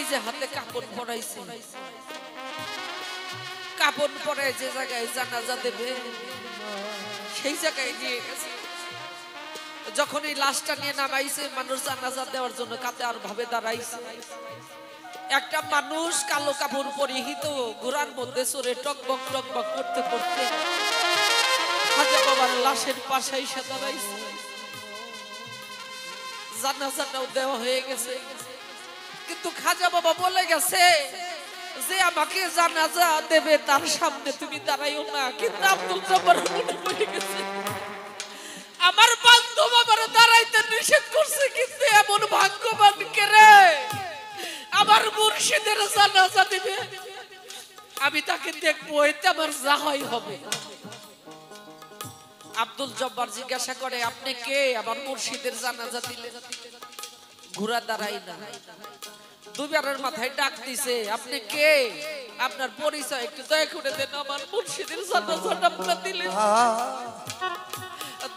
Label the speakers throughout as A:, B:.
A: নিজে হাতে কাপড় পরাইছে, কাপড় পরে যে জায়গায় জানাজা দেবে সেই জায়গায় নিয়ে গেছে। যখন এই লাশটা নিয়ে নামাইছে, মানুষ জানাজা দেওয়ার জন্য কাতার ভাবে দাঁড়াইছে। একটা মানুষ কালো কাপড় পরিহিত ঘোড়ার মধ্যে চড়ে টকবক টকবক করতে করতে খাজা বাবার লাশের পাশে এসে দাঁড়াইছে। জানাজাটাও দেওয়া হয়ে গেছে, কিন্তু খাজা বাবা বলে গেছে যে আমাকে জানাজা দেবে তার সামনে তুমি দাঁড়াইও না। কিন্তু আব্দুল জব্বার মনে পড়ে গেছে আমার বান্ধব আমার দাঁড়াইতে নিষেধ করছে, কিন্তু এমন ভাগ্যবান কে রে আমার মুর্শিদের জানাজা দিবে, আমি তাকে দেখবো, এতে আমার যা হয় হবে। আব্দুল জব্বার জিজ্ঞাসা করে আপনি কে, আমার মুর্শিদের জানাজা দিলে? ঘোড়া দাঁড়াই না, দুবারের মাথায় ডাক দিছে আপনি কে, আপনার পরিচয় একটু দয়া করে দেন, আমার মুর্শিদের জানাজাটা আপনারা দিলেন।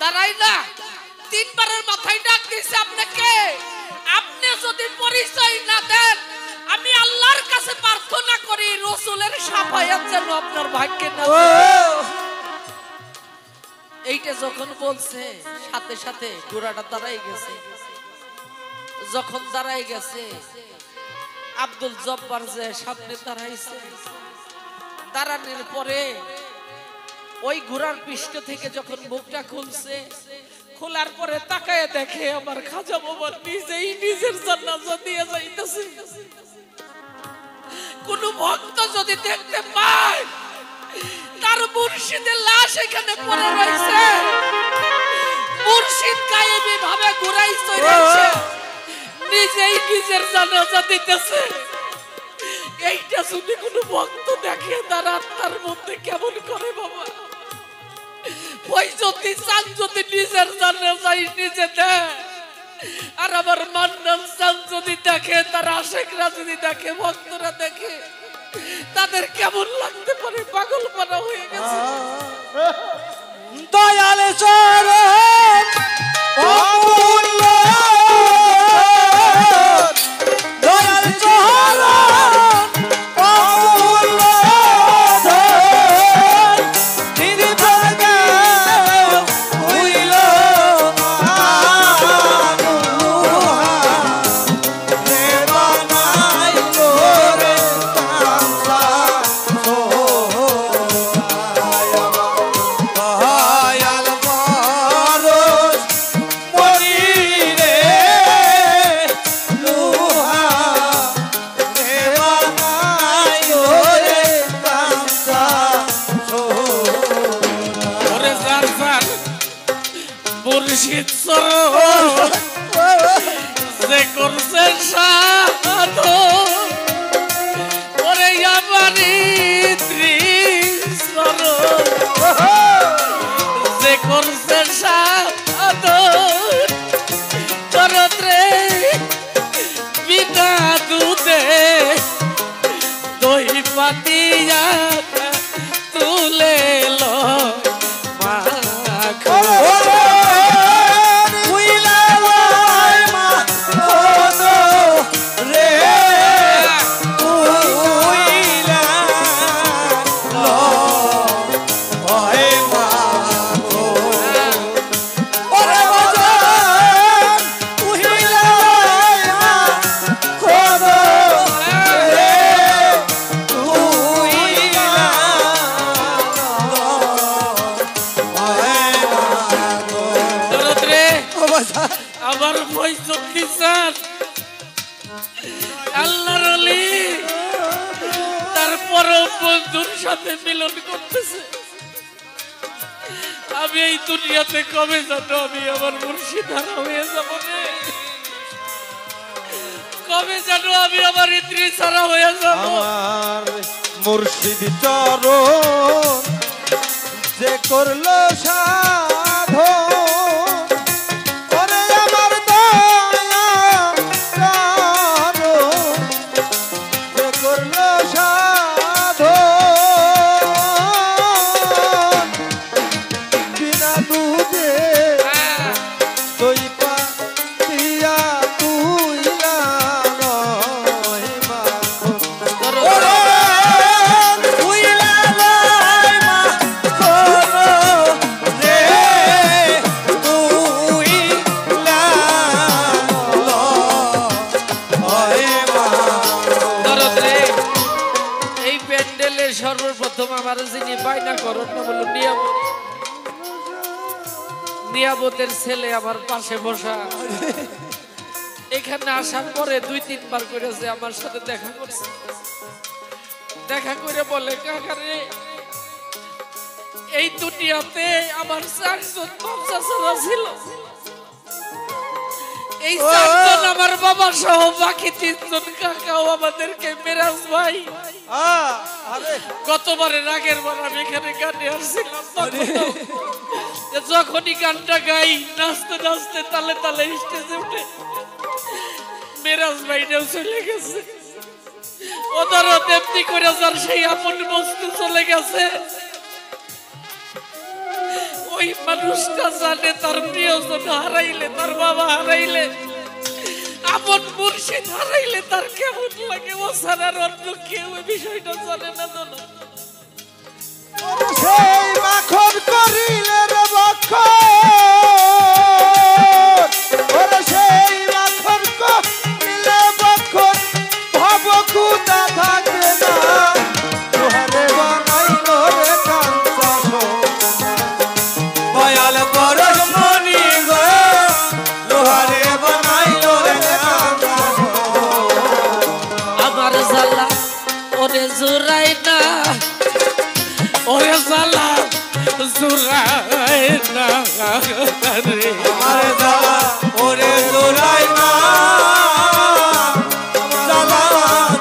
A: দাঁড়াই না, তিনবারের মাথায় ডাক দিছে আপনি কে, আপনি যদি পরিচয় না দেন আমি আল্লাহর কাছে প্রার্থনা করি রাসূলের শাফায়াত যেন আপনার ভাগ্যে না। এইটা যখন বলছে সাথে সাথে ঘোড়াটা দাঁড়াই গেছে। যখন দাঁড়াই গেছে আব্দুল জব্বার যে সামনে দাঁড়াইছে, দাঁড়ানোর পরে ওই ঘোড়ার পৃষ্ঠ থেকে যখন মুখটা খুলছে, খোলার পরে তাকায় দেখে আমার খাজা বাবা নিজেই নিজের জানাজা দিয়ে যাইতেছে। কোন ভক্ত যদি দেখতে পায় তার মুর্শিদের লাশ এখানে পড়ে রয়েছে, মুর্শিদ গায়েবী ভাবে ঘোড়ায় চড়েছে, নিজেই নিজের জানাজা দিতেছে। এইটা যদি কোনো ভক্ত দেখে তার আত্মার মধ্যে কেমন করে বাবা। ওই যদি চান যদি নিজের জানাজাই নিজে দেয়, আর আমার মান্নান চান যদি দেখে, তার আশেকরা যদি দেখে, ভক্তরা দেখে, তাদের কেমন লাগতে পারে? পাগল পারা হয়ে গেছে।
B: দয়াল চরণ অমূল্য, দয়াল চরণ অমূল্য, নির্ভাগে হইল রে বানাই করে তামসা দয়াল পরশ মনি রে লুহা রে বানাই করে তামসা
A: ওরে যার যার মুর্শিদ চরণ যে করছে সাধু, ওরে আমারি ত্রিচরণ যে করছে সাধু, চরণ রে বিনা দুধে দই পাতিয়া তুলে লো মাখো। আমার পঁয়ষট্টি সাল আল্লাহর ওলি তার পরম বন্ধুর সাথে মিলন করতেছে। আমি এই দুনিয়াতে কবে যাবো? আমি আমার মুর্শিদ হারা হয়ে যাবো রে, কবে জানো আমি আমার ইত্রি ছাড়া হয়ে যাব?
B: আমার মুর্শিদ চরণ যে করলো সাধন, ওরে আমার দয়া চরণ যে করলো সাধন, বিনা দুধে দই পাতিয়া তুইলা নয় মা
A: প্রথম আমার যিনি বায়না করেন না বলল নিয়ামত, নিয়ামতের ছেলে আমার পাশে বসা। এখানে আসার পরে 2-3 বার করেছে আমার সাথে দেখা করছে, দেখা করে বলে কাকারে এই দুনিয়াতে আমার 4 জন বাচ্চা ছাড়া ছিল, এই 4 জন আমার বাবা সহ বাকি 3 জন কাকাও আমাদেরকে মেরাজ ভাই গতবারের আগের বার আমি এখানে গানে আসছিলাম, যখনই গানটা গাই নাচতে নাচতে তালে তালে স্টেজে উঠে মেরাজ ভাইটাও চলে গেছে, ওদেরও তেমনি করে যার সেই আপন বস্তু চলে গেছে। ওই মানুষটা জানে তার প্রিয়জন হারাইলে, তার বাবা হারাইলে, আপন মুর্শিদ হারাইলে তার কেমন লাগে। ও ছাড়ার অন্য কেউ এই বিষয়টা জানে না। জানো
B: সেই মাখন করিলে রে বক্ষণ, ওরে সেই মাখন করিলে বক্ষণ, ভব খুদা থাকবে না। লোহারে বানাইলো রে কাঞ্চা দয়াল করস মনি গো, লোহারে বানাইলো রে কাঞ্চা।
A: আমার জালা ওরে জুরাই না, ওরে জালা জুরাই না রে,
B: আমার জালা ওরে জোড়াই না, জালা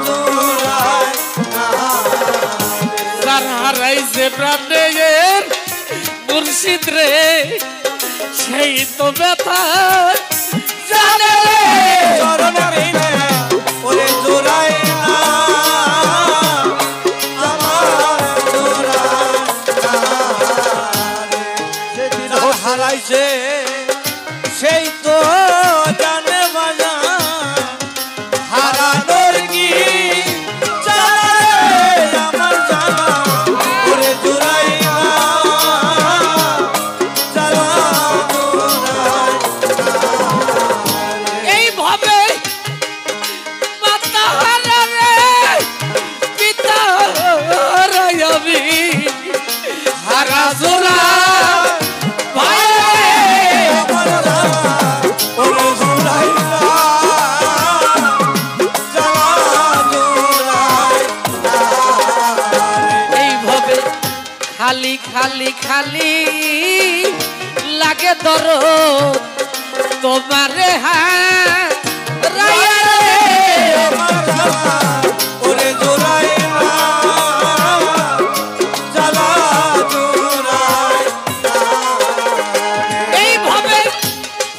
B: জোড়াই না।
A: যার হারাইছে প্রাণের মুর্শিদ রে, সেই তো ব্যথা জানে রে।
B: চরণ বিনে ওরে জোড়াই না, আমার জোড়াই না রে। যেদিন হারাইছে সেই তো জানে বাজা, হারানোর কি জানা রে আমার জানা, ওরে জোড়াই না, জানা জোড়াই না রে।
A: এইভাবে মাতা হারা রে পিতা হারাই আমি, হারা জোড়া ভাই রে।
B: আমার জানা ওরে জোড়াই না, জানা জোড়াই না রে।
A: এইভাবে খালি খালি খালি লাগে দরদ তোমারে হারাইয়া রে।
B: আমার জানা ওরে জোড়াই না, জানা জোড়াই না রে।
A: এইভাবে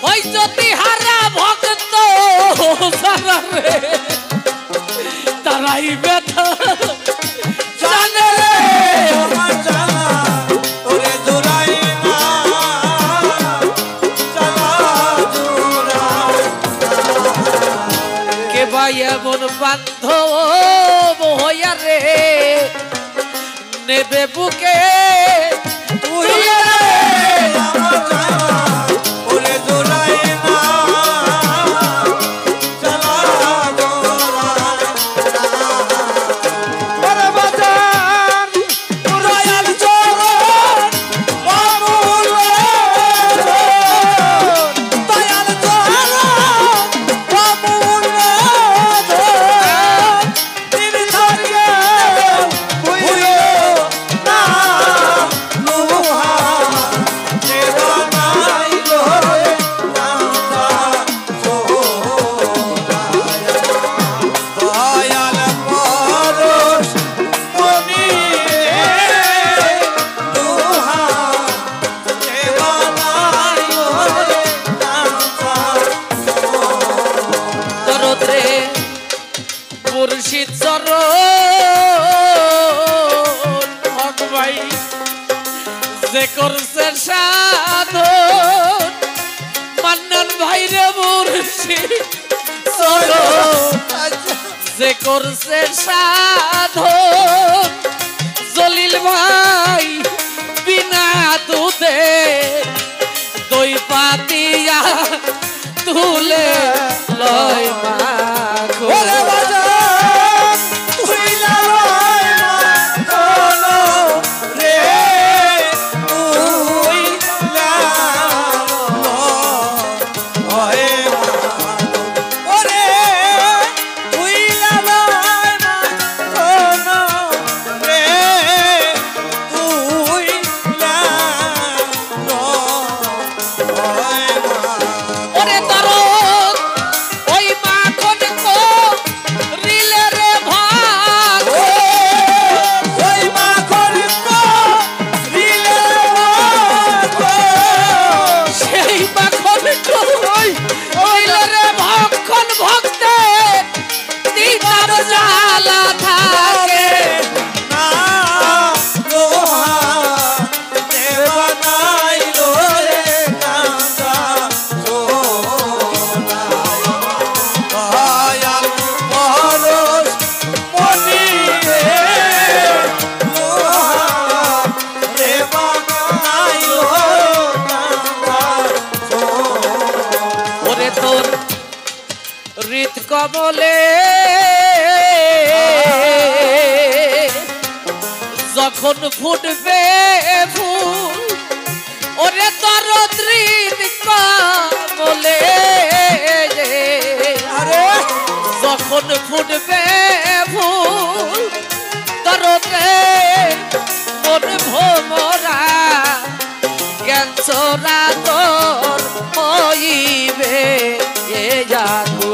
A: ওই যদি হারা ভক্ত যারা রে, তারাই ব্যথা জানে রে।
B: আমার জানা ওরে জোড়াই না, জানা জোড়াই না
A: কে ভাই এমন বান্ধব হইয়া রে, নেবে বুকে তুইয়া রে।
B: আমার জানা ওরে জোড়াই না, জানা জোড়াই না। ওরে বাজান দয়াল চরণ বাবুল দয়াল চরণ বাবুল দিন থাকে ভুলিও না লোহা কে বানাইলো রে কাঞ্চা দয়াল পরশ মনি লোহা কে বানাইলো রে কাঞ্চা।
A: দরদ রে মুর্শিদ চরণ হক ভাই যে করছে সাধন, মান্নান ভাই রে মুর্শিদ চরণ যে করছে সাধন, জলিল ভাই বিনা দুধে দই পাতিয়া তুলে লয় মাখো।
B: ওরে বাজান তুই লালয় মা
A: যখন ফুটবে ফুল ওরে দরদ্রীর কমলে যখন ফুটবে ফুল দরদ্রীর মন ভোমরা ক্যান্সরা তোর হইবে এ জাগো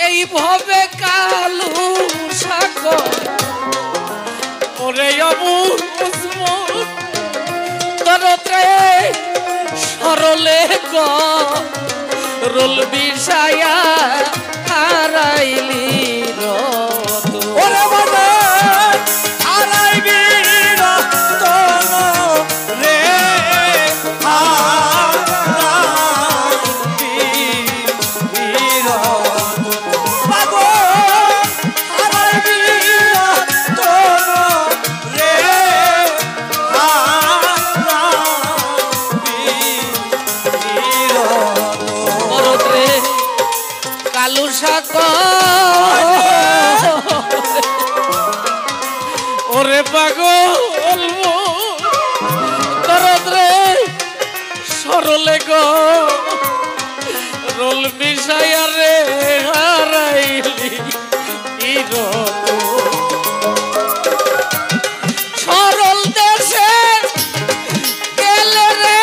A: এইভাবে কালু সাগর ওরে তরত্রে সরলে রোল বিষায়া হারাইলি ওরে পাগল দরদ্রে সরলে রোল মিশাইয়া রে হারাইলি সরল দেশে গেলে রে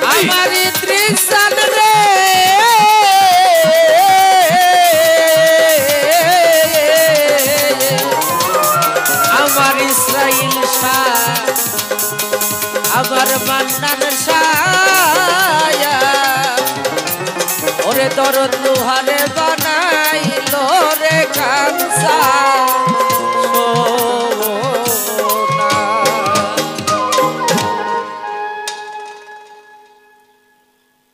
A: हमारी त्रिसन रे हमार इस्राइल शाह हमार मन्नन शाह ओरे दरद लुहारे